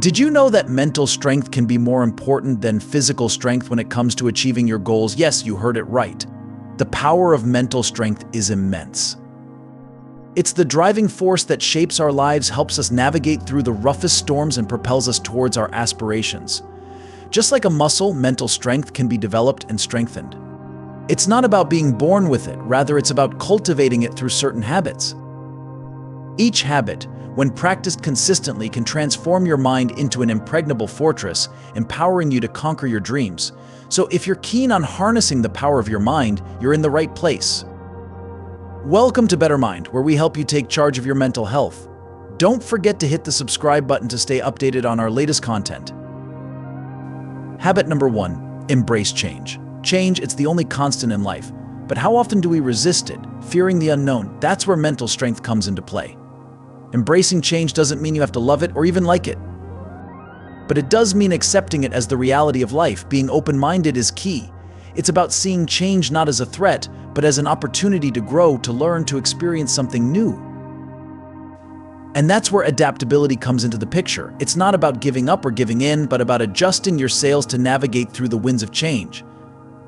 Did you know that mental strength can be more important than physical strength when it comes to achieving your goals? Yes, you heard it right. The power of mental strength is immense. It's the driving force that shapes our lives, helps us navigate through the roughest storms, and propels us towards our aspirations. Just like a muscle, mental strength can be developed and strengthened. It's not about being born with it, rather it's about cultivating it through certain habits. Each habit, when practiced consistently, can transform your mind into an impregnable fortress, empowering you to conquer your dreams. So if you're keen on harnessing the power of your mind, you're in the right place. Welcome to Better Mind, where we help you take charge of your mental health. Don't forget to hit the subscribe button to stay updated on our latest content. Habit number 1, embrace change. Change, it's the only constant in life. But how often do we resist it, fearing the unknown? That's where mental strength comes into play. Embracing change doesn't mean you have to love it or even like it. But it does mean accepting it as the reality of life. Being open-minded is key. It's about seeing change not as a threat, but as an opportunity to grow, to learn, to experience something new. And that's where adaptability comes into the picture. It's not about giving up or giving in, but about adjusting your sails to navigate through the winds of change.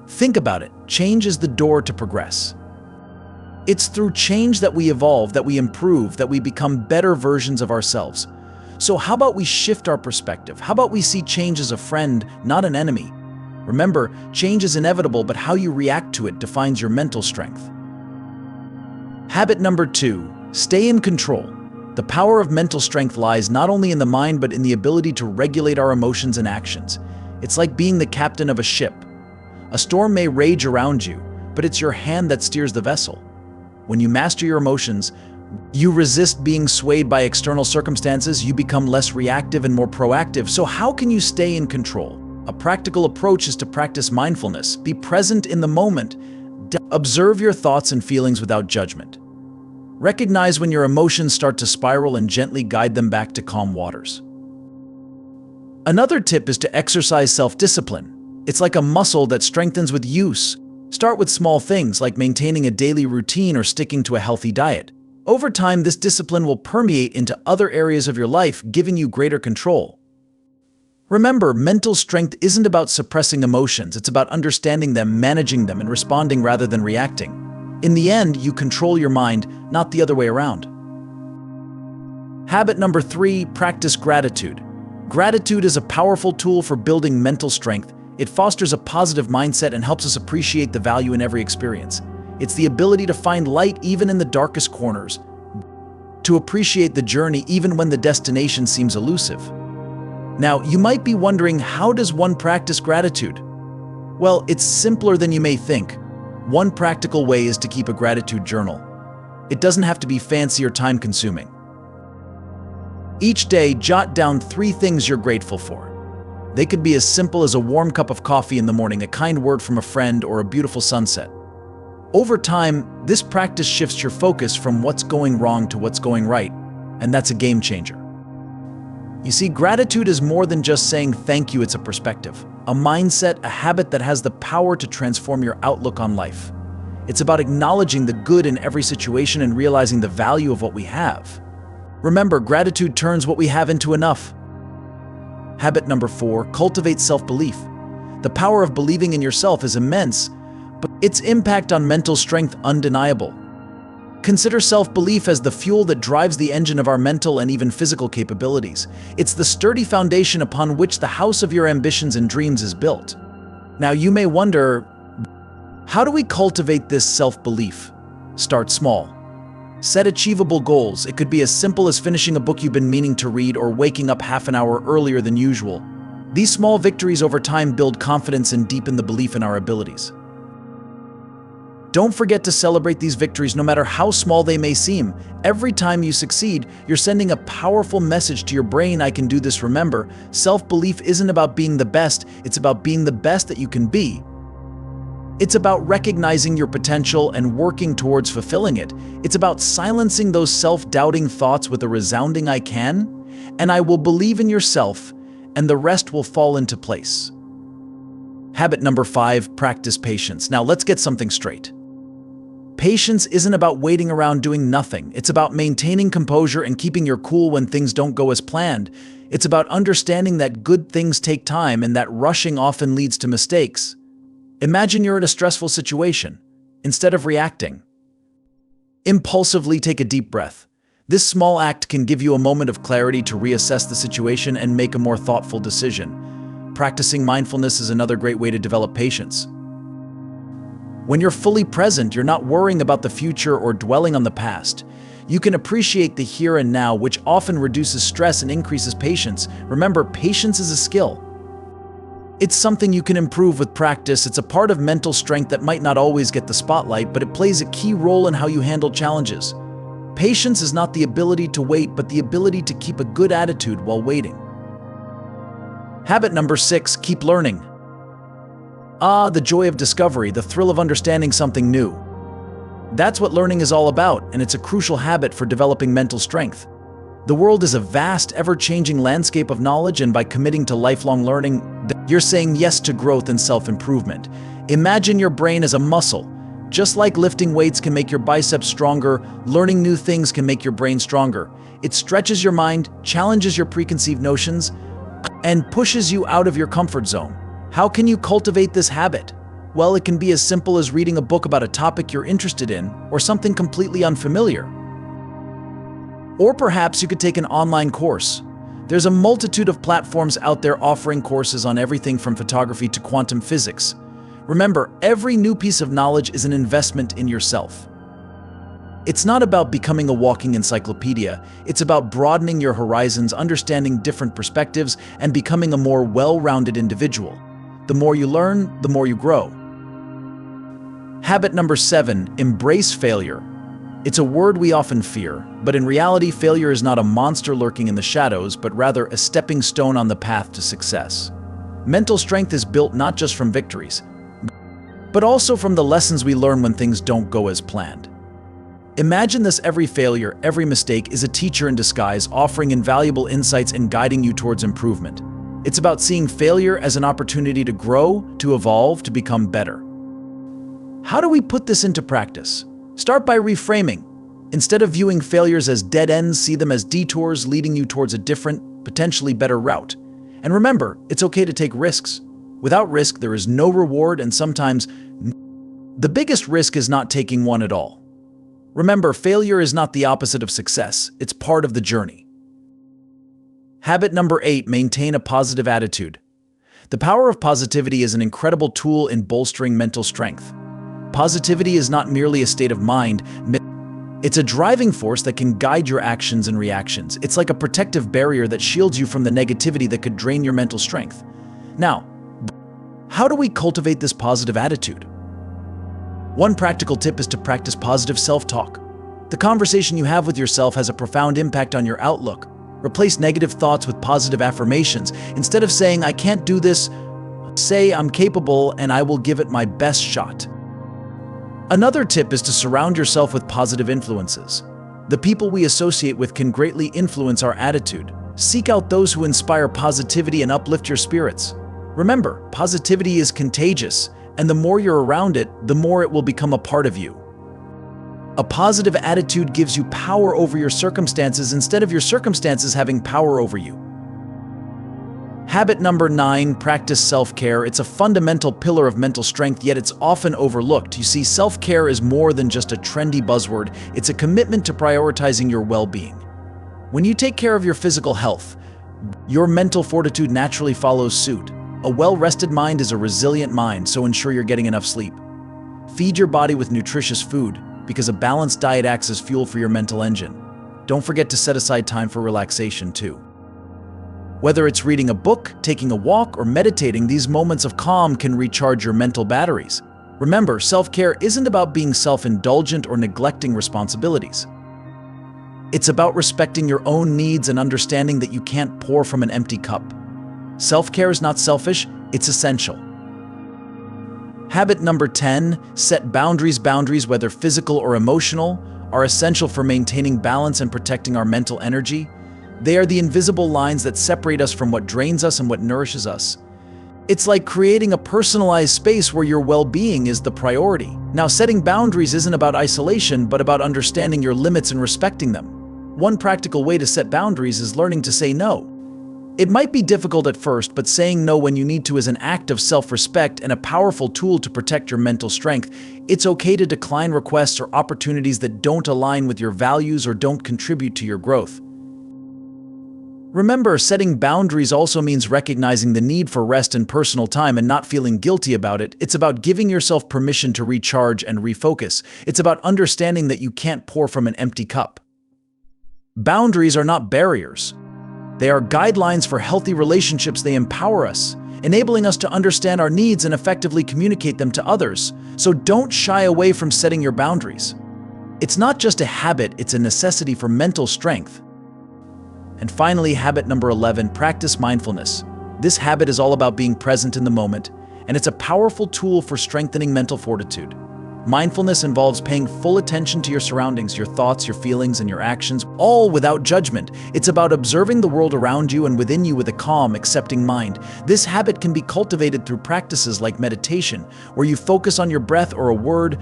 Think about it. Change is the door to progress. It's through change that we evolve, that we improve, that we become better versions of ourselves. So how about we shift our perspective? How about we see change as a friend, not an enemy? Remember, change is inevitable, but how you react to it defines your mental strength. Habit number 2, stay in control. The power of mental strength lies not only in the mind, but in the ability to regulate our emotions and actions. It's like being the captain of a ship. A storm may rage around you, but it's your hand that steers the vessel. When you master your emotions, you resist being swayed by external circumstances, you become less reactive and more proactive. So how can you stay in control? A practical approach is to practice mindfulness. Be present in the moment. Observe your thoughts and feelings without judgment. Recognize when your emotions start to spiral and gently guide them back to calm waters. Another tip is to exercise self-discipline. It's like a muscle that strengthens with use. Start with small things like maintaining a daily routine or sticking to a healthy diet. Over time, this discipline will permeate into other areas of your life, giving you greater control. Remember, mental strength isn't about suppressing emotions. It's about understanding them, managing them, and responding rather than reacting. In the end, you control your mind, not the other way around. Habit number 3, practice gratitude. Gratitude is a powerful tool for building mental strength. It fosters a positive mindset and helps us appreciate the value in every experience. It's the ability to find light even in the darkest corners, to appreciate the journey even when the destination seems elusive. Now, you might be wondering, how does one practice gratitude? Well, it's simpler than you may think. One practical way is to keep a gratitude journal. It doesn't have to be fancy or time-consuming. Each day, jot down 3 things you're grateful for. They could be as simple as a warm cup of coffee in the morning, a kind word from a friend, or a beautiful sunset. Over time, this practice shifts your focus from what's going wrong to what's going right, and that's a game changer. You see, gratitude is more than just saying thank you. It's a perspective, a mindset, a habit that has the power to transform your outlook on life. It's about acknowledging the good in every situation and realizing the value of what we have. Remember, gratitude turns what we have into enough. Habit number 4, cultivate self-belief. The power of believing in yourself is immense, but its impact on mental strength undeniable. Consider self-belief as the fuel that drives the engine of our mental and even physical capabilities. It's the sturdy foundation upon which the house of your ambitions and dreams is built. Now you may wonder, how do we cultivate this self-belief? Start small. Set achievable goals. It could be as simple as finishing a book you've been meaning to read or waking up half an hour earlier than usual. These small victories over time build confidence and deepen the belief in our abilities. Don't forget to celebrate these victories, no matter how small they may seem. Every time you succeed, you're sending a powerful message to your brain: I can do this. Remember, self-belief isn't about being the best, it's about being the best that you can be. It's about recognizing your potential and working towards fulfilling it. It's about silencing those self-doubting thoughts with a resounding "I can," and "I will." Believe in yourself, and the rest will fall into place. Habit number 5, practice patience. Now let's get something straight. Patience isn't about waiting around doing nothing. It's about maintaining composure and keeping your cool when things don't go as planned. It's about understanding that good things take time and that rushing often leads to mistakes. Imagine you're in a stressful situation. Instead of reacting, impulsively take a deep breath. This small act can give you a moment of clarity to reassess the situation and make a more thoughtful decision. Practicing mindfulness is another great way to develop patience. When you're fully present, you're not worrying about the future or dwelling on the past. You can appreciate the here and now, which often reduces stress and increases patience. Remember, patience is a skill. It's something you can improve with practice. It's a part of mental strength that might not always get the spotlight, but it plays a key role in how you handle challenges. Patience is not the ability to wait, but the ability to keep a good attitude while waiting. Habit number 6, keep learning. The joy of discovery, the thrill of understanding something new. That's what learning is all about, and it's a crucial habit for developing mental strength. The world is a vast, ever-changing landscape of knowledge, and by committing to lifelong learning, you're saying yes to growth and self-improvement. Imagine your brain as a muscle. Just like lifting weights can make your biceps stronger, learning new things can make your brain stronger. It stretches your mind, challenges your preconceived notions, and pushes you out of your comfort zone. How can you cultivate this habit? Well, it can be as simple as reading a book about a topic you're interested in, or something completely unfamiliar. Or perhaps you could take an online course. There's a multitude of platforms out there offering courses on everything from photography to quantum physics. Remember, every new piece of knowledge is an investment in yourself. It's not about becoming a walking encyclopedia. It's about broadening your horizons, understanding different perspectives, and becoming a more well-rounded individual. The more you learn, the more you grow. Habit number 7, embrace failure. It's a word we often fear, but in reality, failure is not a monster lurking in the shadows, but rather a stepping stone on the path to success. Mental strength is built not just from victories, but also from the lessons we learn when things don't go as planned. Imagine this: every failure, every mistake is a teacher in disguise, offering invaluable insights and guiding you towards improvement. It's about seeing failure as an opportunity to grow, to evolve, to become better. How do we put this into practice? Start by reframing. Instead of viewing failures as dead ends, see them as detours leading you towards a different, potentially better route. And remember, it's okay to take risks. Without risk, there is no reward, and sometimes the biggest risk is not taking one at all. Remember, failure is not the opposite of success. It's part of the journey. Habit number 8, maintain a positive attitude. The power of positivity is an incredible tool in bolstering mental strength. Positivity is not merely a state of mind. It's a driving force that can guide your actions and reactions. It's like a protective barrier that shields you from the negativity that could drain your mental strength. Now, how do we cultivate this positive attitude? One practical tip is to practice positive self-talk. The conversation you have with yourself has a profound impact on your outlook. Replace negative thoughts with positive affirmations. Instead of saying, "I can't do this," say, "I'm capable and I will give it my best shot." Another tip is to surround yourself with positive influences. The people we associate with can greatly influence our attitude. Seek out those who inspire positivity and uplift your spirits. Remember, positivity is contagious, and the more you're around it, the more it will become a part of you. A positive attitude gives you power over your circumstances instead of your circumstances having power over you. Habit number 9, practice self-care. It's a fundamental pillar of mental strength, yet it's often overlooked. You see, self-care is more than just a trendy buzzword. It's a commitment to prioritizing your well-being. When you take care of your physical health, your mental fortitude naturally follows suit. A well-rested mind is a resilient mind, so ensure you're getting enough sleep. Feed your body with nutritious food, because a balanced diet acts as fuel for your mental engine. Don't forget to set aside time for relaxation too. Whether it's reading a book, taking a walk, or meditating, these moments of calm can recharge your mental batteries. Remember, self-care isn't about being self-indulgent or neglecting responsibilities. It's about respecting your own needs and understanding that you can't pour from an empty cup. Self-care is not selfish, it's essential. Habit number 10, set boundaries. Boundaries, whether physical or emotional, are essential for maintaining balance and protecting our mental energy. They are the invisible lines that separate us from what drains us and what nourishes us. It's like creating a personalized space where your well-being is the priority. Now, setting boundaries isn't about isolation, but about understanding your limits and respecting them. One practical way to set boundaries is learning to say no. It might be difficult at first, but saying no when you need to is an act of self-respect and a powerful tool to protect your mental strength. It's okay to decline requests or opportunities that don't align with your values or don't contribute to your growth. Remember, setting boundaries also means recognizing the need for rest and personal time and not feeling guilty about it. It's about giving yourself permission to recharge and refocus. It's about understanding that you can't pour from an empty cup. Boundaries are not barriers. They are guidelines for healthy relationships. They empower us, enabling us to understand our needs and effectively communicate them to others. So don't shy away from setting your boundaries. It's not just a habit, it's a necessity for mental strength. And finally, habit number 11, practice mindfulness. This habit is all about being present in the moment, and it's a powerful tool for strengthening mental fortitude. Mindfulness involves paying full attention to your surroundings, your thoughts, your feelings, and your actions, all without judgment. It's about observing the world around you and within you with a calm, accepting mind. This habit can be cultivated through practices like meditation, where you focus on your breath or a word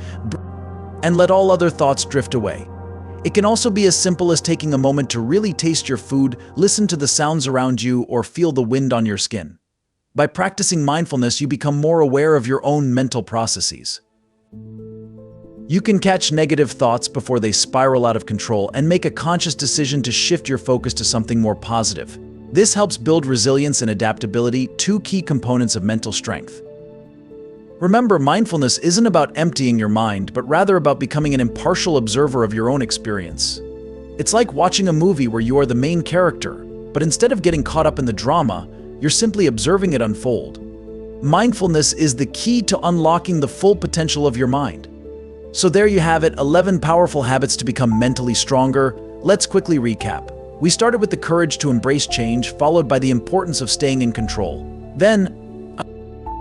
and let all other thoughts drift away. It can also be as simple as taking a moment to really taste your food, listen to the sounds around you, or feel the wind on your skin. By practicing mindfulness, you become more aware of your own mental processes. You can catch negative thoughts before they spiral out of control and make a conscious decision to shift your focus to something more positive. This helps build resilience and adaptability, two key components of mental strength. Remember, mindfulness isn't about emptying your mind, but rather about becoming an impartial observer of your own experience. It's like watching a movie where you are the main character, but instead of getting caught up in the drama, you're simply observing it unfold. Mindfulness is the key to unlocking the full potential of your mind. So there you have it, 11 powerful habits to become mentally stronger. Let's quickly recap. We started with the courage to embrace change, followed by the importance of staying in control. Then,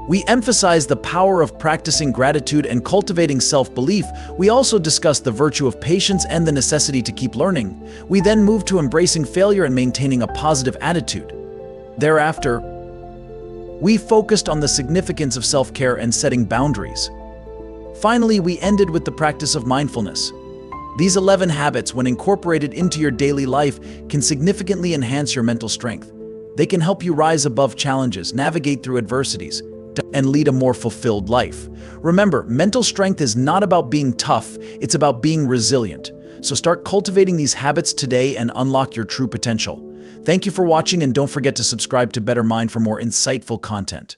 we emphasized the power of practicing gratitude and cultivating self-belief. We also discussed the virtue of patience and the necessity to keep learning. We then moved to embracing failure and maintaining a positive attitude. Thereafter, we focused on the significance of self-care and setting boundaries. Finally, we ended with the practice of mindfulness. These 11 habits, when incorporated into your daily life, can significantly enhance your mental strength. They can help you rise above challenges, navigate through adversities, and lead a more fulfilled life. Remember, mental strength is not about being tough, it's about being resilient. So start cultivating these habits today and unlock your true potential. Thank you for watching, and don't forget to subscribe to Better Mind for more insightful content.